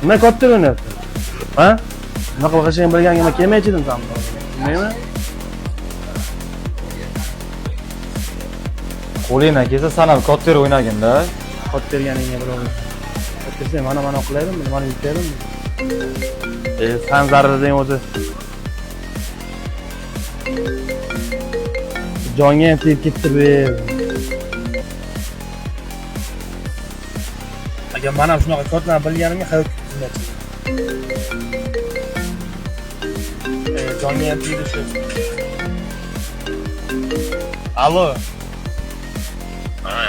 Nima katta o'ynayapsan? Ha? Nima qilishingni bilganingga kelmaychidim san. Nima? Qo'lingdan kelsa san ham katta o'ynagin-da. Qot berganingga bilaman. Qotsa mana qilaydim, mana yutaydim. San zarardang o'zi. Jonga ham tegib ketdi bu. Agar mana shunaqa kodlarni bilganimga hayot kechirmaydi. Jonga ham tegdi shu. Allo.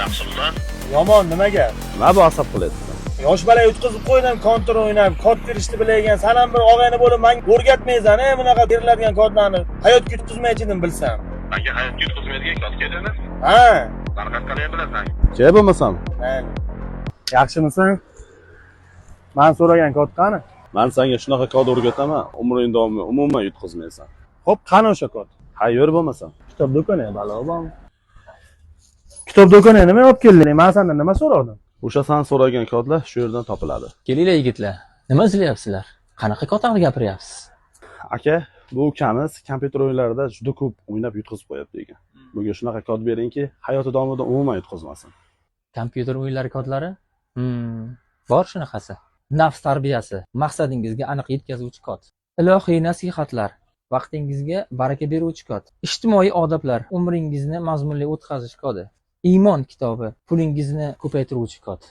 Yaxshiman. Yomon nimaga? Nima bu asab qilyapsan? Yosh bola yutqizib qo'ydim, kontor o'ynab, kod berishni biladigan, san ham bir og'ayni bo'lib, menga o'rgatmaysan, bunaqa beriladigan kodlarni. Hayot yutqizmaychidim bilsam. Menga hayot yutqizmaydigan kod keldimi? Ha. Qanaqa bilasan? Jay bo'lmasam? Mayli. Yaxshimisan? Men so'ragan kod qani? Men senga shunaqa kod o'rgataman, umring davomida umuman yutqizmaysan. Xo'p, qani o'sha kod? Ha, yur bo'lmasam. Kitob do'koni balo bormi? Kitob do'koni nima olib kelding? Men sendan nima so'radim? O'sha sen so'ragan kodlar shu yerdan topiladi. Kelinglar yigitlar. Nima izlayapsizlar? Qanaqa kod haqida gapiryapsiz? Aka, bu ukamiz kompyuter o'yinlarida juda ko'p o'ynab yutqizib qo'yapti ekan. Bunga shunaqa kod beringki, hayoti davomida umuman yutqizmasin. Kompyuter o'yinlari kodlari? Bor shunaqasi. Nafs tarbiyasi, maqsadingizga aniq yetkazuvchi kod. Ilohiy nasihatlar, vaqtingizga baraka beruvchi kod. Ijtimoiy odoblar, umringizni mazmunli o'tkazish kodi. Iymon kitobi, pulingizni ko'paytiruvchi kod.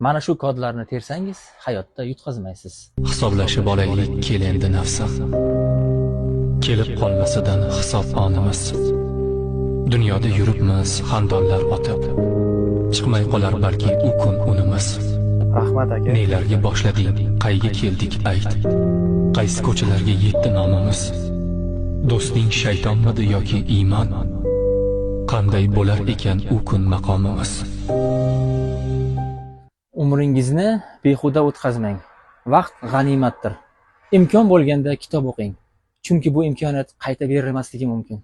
Mana shu kodlarni tersangiz, hayotda yutqazmaysiz. Hisoblashib olaylik kelendi nafsim. Kelib qolmasidan hisob onimiz. Dunyoda yuribmiz xandonlar otib. Chiqmay qolar balki u kun unimiz. Rahmat aka. Nelarga boshladik, qayga keldik ayt. Qaysi ko'chalarga yetdi nomimiz? Do'sting shaytonmidi yoki iymon? Qanday bo'lar ekan u kun maqomimiz? Umringizni behuda o'tkazmang. Vaqt g'animatdir. Imkon bo'lganda kitob o'qing. Chunki bu imkoniyat qayta berilmasligi mumkin.